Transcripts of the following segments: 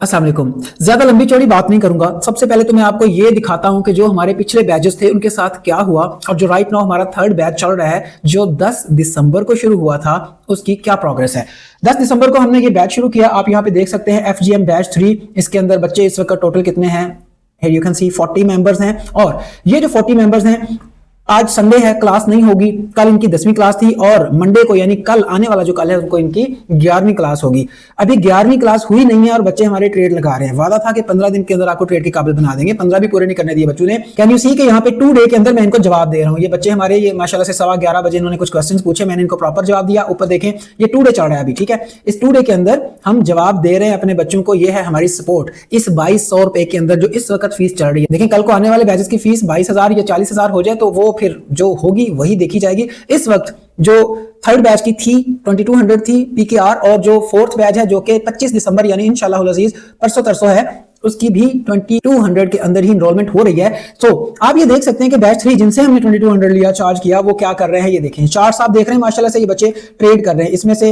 अस्सलाम वालेकुम। ज्यादा लंबी चौड़ी बात नहीं करूंगा। सबसे पहले तो मैं आपको ये दिखाता हूं कि जो हमारे पिछले बैचेस थे उनके साथ क्या हुआ और जो राइट नाउ हमारा थर्ड बैच चल रहा है जो 10 दिसंबर को शुरू हुआ था उसकी क्या प्रोग्रेस है। 10 दिसंबर को हमने ये बैच शुरू किया। आप यहाँ पे देख सकते हैं FGM बैच 3। इसके अंदर बच्चे इस वक्त टोटल कितने हैं, यू कैन सी 40 मेंबर्स हैं। और ये जो 40 मेंबर्स हैं, आज संडे है, क्लास नहीं होगी। कल इनकी 10वीं क्लास थी और मंडे को यानी कल आने वाला जो कल है उनको इनकी 11वीं क्लास होगी। अभी 11वीं क्लास हुई नहीं है और बच्चे हमारे ट्रेड लगा रहे हैं। वादा था कि 15 दिन के अंदर आपको ट्रेड के काबिल बना देंगे, 15 भी पूरे नहीं करने दिए बच्चों ने। कैन यू सी कि यहाँ पे 2 डे के अंदर मैं इनको जवाब दे रहा हूँ। ये बच्चे हमारे ये माशाल्लाह से 11:15 बजे इन्होंने कुछ क्वेश्चन पूछे, मैंने इनको प्रॉपर जवाब दिया। ऊपर देखें ये 2 डे चल रहा है अभी, ठीक है। इस 2 डे के अंदर हम जवाब दे रहे हैं अपने बच्चों को। ये है हमारी सपोर्ट इस 2200 रुपए के अंदर जो इस वक्त फीस चल रही है। देखें कल को आने वाले बैचेस की फीस 22,000 या 40,000 हो जाए तो वो फिर जो होगी वही देखी जाएगी। इस वक्त जो थर्ड बैच की थी 2200 थी PKR, और जो फोर्थ बैच है जो कि 25 दिसंबर यानी इंशाल्लाह अज़ीज परसों तरसों है, उसकी भी 2200 के अंदर ही इनरोलमेंट हो रही है। तो आप ये देख सकते हैं कि बैच 3 जिनसे हमने 2200 लिया, चार्ज किया, वो क्या कर रहे हैं। ये देखें चार्ट आप देख रहे हैं, माशाल्लाह से ये बच्चे ट्रेड कर रहे हैं। इसमें से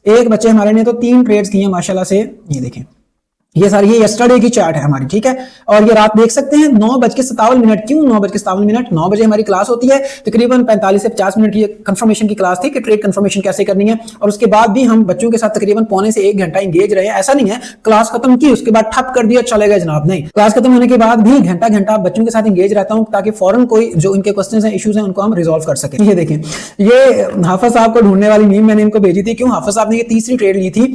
एक बच्चे हमारे ने तो 3 ट्रेड्स किए माशाल्लाह से। ये देखें ये सारी ये यस्टरडे की चार्ट है हमारी, ठीक है। और ये रात देख सकते हैं 9:57। क्यों 9:57? 9 बजे हमारी क्लास होती है। तकरीबन 45 से 50 मिनट की कंफर्मेशन की क्लास थी कि ट्रेड कंफर्मेशन कैसे करनी है। और उसके बाद भी हम बच्चों के साथ तकरीबन पौने से 1 घंटा एंगेज रहे। ऐसा नहीं है क्लास खत्म की उसके बाद ठप कर दिया चले गए, जनाब नहीं। क्लास खत्म होने के बाद भी घंटा घंटा बच्चों के साथ एंगेज रहता हूं ताकि फौरन कोई जो इनके क्वेश्चन है, इश्यूज हैं, उनको हम रिजॉल्व कर सकें। ये देखें ये हाफिज साहब को ढूंढने वाली मीम मैंने इनको भेजी थी। क्यों हाफिज साहब ने ये तीसरी ट्रेड ली थी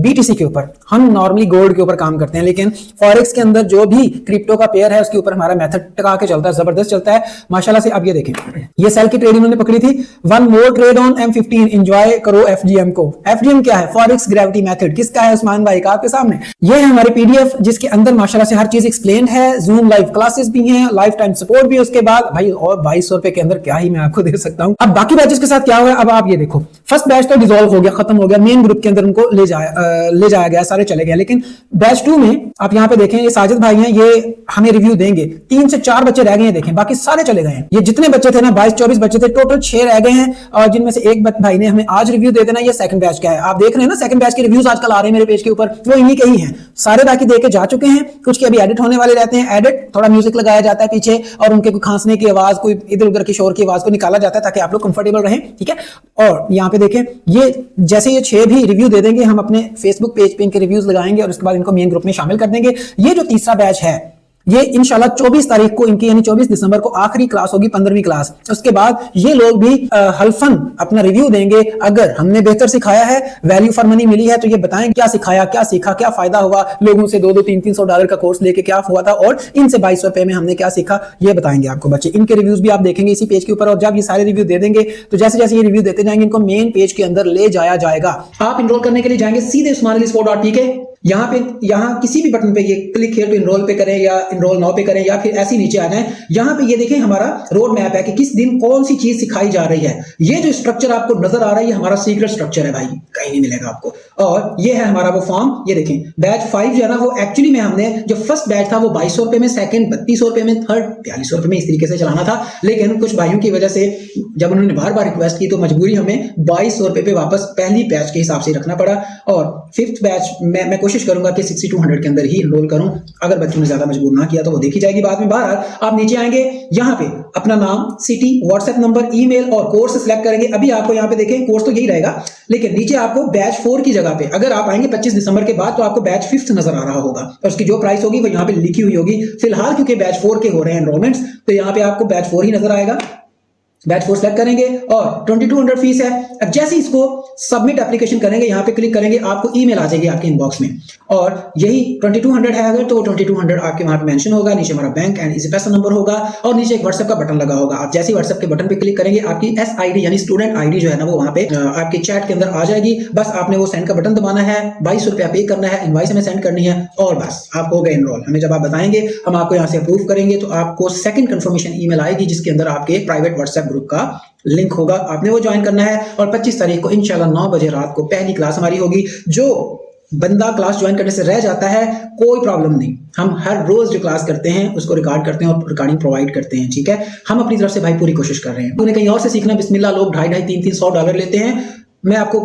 BTC के ऊपर। हम नॉर्मली गोल्ड के ऊपर काम करते हैं, लेकिन फॉरेक्स के अंदर जो भी क्रिप्टो का पेयर है उसके ऊपर हमारा मेथड टका के चलता है, जबरदस्त चलता है माशाल्लाह से। अब ये देखें ये सेल की ट्रेड इन्होंने पकड़ी थी। 1 more trade on M15, enjoy करो FGM को। FGM क्या है? Forex gravity method. किसका है? उस्मान भाई का, आपके सामने। ये है हमारे PDF जिसके अंदर माशाल्लाह से हर चीज एक्सप्लेन है। जूम लाइव क्लासेस भी हैं, लाइफ टाइम सपोर्ट भी है उसके बाद भाई। और 2200 रुपए के अंदर क्या ही मैं आपको दे सकता हूं। अब बाकी बैचेस के साथ क्या हुआ, अब आप ये देखो। फर्स्ट बैच तो डिसॉल्व हो गया, खत्म हो गया। मेन ग्रुप के अंदर उनको ले जाया गया, सारे चले गए। लेकिन बैच 2 में आप यहां पे देखें, ये साजिद भाई हैं, ये हमें रिव्यू देंगे। 3 से 4 बच्चे रह गए हैं, देखें बाकी सारे चले गए हैं। ये जितने बच्चे थे ना 22-24 बच्चे थे, टोटल 6 रह गए हैं। और जिनमें से एक भाई ने हमें आज रिव्यू दे देना। ये सेकंड बैच का है, आप देख रहे हैं ना। सेकंड बैच के रिव्यूज आजकल आ रहे हैं मेरे पेज के ऊपर, वो इन्हीं के ही हैं। सारे बाकी देके जा चुके हैं, कुछ के अभी एडिट होने वाले रहते हैं। एडिट थोड़ा म्यूजिक लगाया जाता है पीछे और उनके कोई खांसने की आवाज, कोई इधर उधर की शोर की आवाज को निकाला जाता है ताकि आप लोग कंफर्टेबल रहें, ठीक है। और यहाँ पे देखें ये जैसे ये 6 भी रिव्यू दे देंगे, हम अपने फेसबुक पेज पे इनके रिव्यूज लगाएंगे और उसके बाद इनको मेन ग्रुप में शामिल कर देंगे। ये जो तीसरा बैच है ये इंशाल्लाह 24 तारीख को इनकी यानी 24 दिसंबर को आखिरी क्लास होगी, 15वीं क्लास। उसके बाद ये लोग भी हल्फन अपना रिव्यू देंगे। अगर हमने बेहतर सिखाया है, वैल्यू फॉर मनी मिली है, तो ये बताएं क्या सिखाया, क्या सीखा, क्या फायदा हुआ, लोगों से 2-2, 300 डॉलर का कोर्स लेके क्या हुआ था, और इनसे 2200 रुपए में हमने क्या सीखा, ये बताएंगे आपको बच्चे। इनके रिव्यूज भी आप देखेंगे इसी पेज के ऊपर। और जब ये सारे रिव्यू दे देंगे तो जैसे जैसे ये रिव्यू देते जाएंगे इनको मेन पेज के अंदर ले जाया जाएगा। आप इनरोल करने के लिए जाएंगे सीधे usmanalisport.tk। यहाँ किसी भी बटन पे ये क्लिक हियर टू इनरोल पे करें या इनरोल नाउ पे करें या फिर ऐसे नीचे आ जाएं। यहाँ पे ये देखें हमारा रोड मैप है कि किस दिन कौन सी चीज सिखाई जा रही है। ये जो स्ट्रक्चर आपको नजर आ रहा है ये हमारा सीक्रेट स्ट्रक्चर है भाई, कहीं नहीं मिलेगा आपको। और ये है हमारा वो फॉर्म। ये देखें बैच 5 जो है ना, वो एक्चुअली में हमने जो फर्स्ट बैच था वो 2200 रुपए में, सेकंड 3200 रुपए में, थर्ड 4300 रुपए में इस तरीके से चलाना था। लेकिन कुछ भाइयों की वजह से जब उन्होंने बार बार रिक्वेस्ट की तो मजबूरी हमें 2200 रुपए पे वापस पहली बैच के हिसाब से रखना पड़ा। और फिफ्थ बैच मैं कोशिश करूंगा कि 6200 के अंदर ही इनरोल करूं। अगर बच्चों ने ज्यादा मजबूर ना किया तो वो देखी जाएगी बाद में। बहरहाल आप नीचे आएंगे, यहाँ पे अपना नाम, सिटी, व्हाट्सएप नंबर, ईमेल और कोर्स सिलेक्ट करेंगे। अभी आपको यहाँ पे देखें कोर्स तो यही रहेगा, लेकिन नीचे आपको बैच 4 की जगह पे अगर आप आएंगे 25 दिसंबर के बाद तो आपको बैच 5th नजर आ रहा होगा और उसकी जो प्राइस होगी वो यहाँ पे लिखी हुई होगी। फिलहाल क्योंकि बैच 4 के हो रहे हैं एनरोलमेंट्स तो यहाँ पे आपको बैच 4 ही नजर आएगा। बैच 4 सेलेक्ट करेंगे और 2200 फीस है। अब जैसे इसको सबमिट एप्लीकेशन करेंगे, यहाँ पे क्लिक करेंगे, आपको ईमेल आ जाएगी आपके इनबॉक्स में। और यही 2200 है अगर तो 2200 आपके वहां पे मेंशन होगा। नीचे हमारा बैंक एंड इजी पैसा नंबर होगा और नीचे एक व्हाट्सएप का बटन लगा होगा। आप जैसे ही व्हाट्सएप के बटन पे क्लिक करेंगे आपकी SID यानी स्टूडेंट ID जो है ना वो वहां पे आपके चैट के अंदर आ जाएगी। बस आपने वो सेंड का बटन दबाना है, 2200 रुपया पे करना है, इनवॉइस हमें सेंड करनी है और बस आप हो गए एनरोल। हमें जब आप बताएंगे हम आपको यहाँ से अप्रूव करेंगे तो आपको सेकंड कंफर्मेशन ईमेल आएगी जिसके अंदर आपके प्राइवेट व्हाट्सएप ग्रुप का लिंक होगा। आपने वो ज्वाइन करना है और 25 तारीख को इंशाल्लाह 9 बजे रात को पहली क्लास हमारी होगी। जो बंदा क्लास ज्वाइन करने से रह जाता है कोई प्रॉब्लम नहीं, हम हर रोज जो क्लास करते हैं उसको रिकॉर्ड करते हैं और रिकॉर्डिंग प्रोवाइड करते हैं, ठीक है। हम अपनी तरफ से भाई पूरी कोशिश कर रहे हैं। तूने कहीं और से सीखना, बिस्मिल्लाह, लोग 250, 300 डॉलर लेते हैं। मैं आपको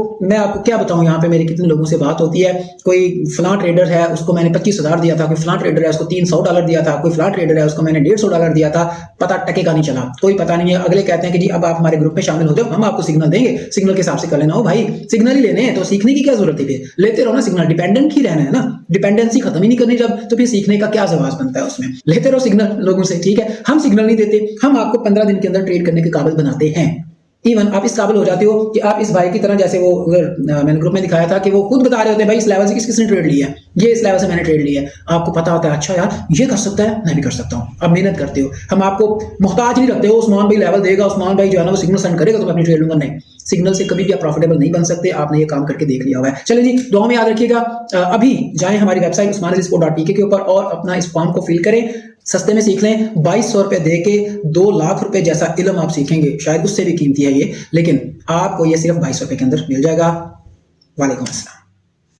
क्या बताऊं, यहाँ पे मेरी कितने लोगों से बात होती है। कोई फलां ट्रेडर है, उसको मैंने 25,000 दिया था, कोई फलां ट्रेडर है उसको $300 दिया था, कोई फलां ट्रेडर है उसको मैंने $150 दिया था, पता टके का नहीं चला, कोई पता नहीं है। अगले कहते हैं कि जी अब आप हमारे ग्रुप में शामिल हो जाओ, हम आपको सिग्नल देंगे, सिग्नल के हिसाब से कर लेना। हो भाई, सिग्नल ही लेने हैं तो सीखने की क्या जरूरत है, फिर लेते रहो ना सिग्नल, डिपेंडेंट ही रहना है ना, डिपेंडेंसी खत्म ही नहीं करनी जब, तो फिर सीखने का क्या जवाब बनता है उसमें। लेते रहो सिग्नल लोगों से, ठीक है। हम सिग्नल नहीं देते, हम आपको 15 दिन के अंदर ट्रेड करने के काबिल बनाते हैं। इवन आप इस काबिल हो जाते हो कि आप इस भाई की तरह, जैसे वो मैंने ग्रुप में दिखाया था कि वो खुद बता रहे होते हैं भाई इस लेवल से किसने ट्रेड लिया है, ये इस लेवल से मैंने ट्रेड लिया है। आपको पता होता है अच्छा यार ये कर सकता है, मैं भी कर सकता हूँ। आप मेहनत करते हो, हम आपको मोहताज नहीं रखते हो। उस्मान भाई लेवल देगा, उस्मान भाई जो है ना वो सिग्नल सेंड करेगा तो मैं अपनी ट्रेड लूंगा, नहीं। सिग्नल से कभी भी आप प्रॉफिटेबल नहीं बन सकते, आपने ये काम करके देख लिया हुआ है। चलिए जी, दुआ में याद रखिएगा। अभी जाएं हमारी वेबसाइट usmanalisport.tk के ऊपर और अपना इस फॉर्म को फिल करें, सस्ते में सीख लें। 2200 रुपए दे के 2 लाख रुपए जैसा इल्म आप सीखेंगे, शायद उससे भी कीमती है ये, लेकिन आपको ये सिर्फ 2200 रुपए के अंदर मिल जाएगा। वालेकुम अस्सलाम।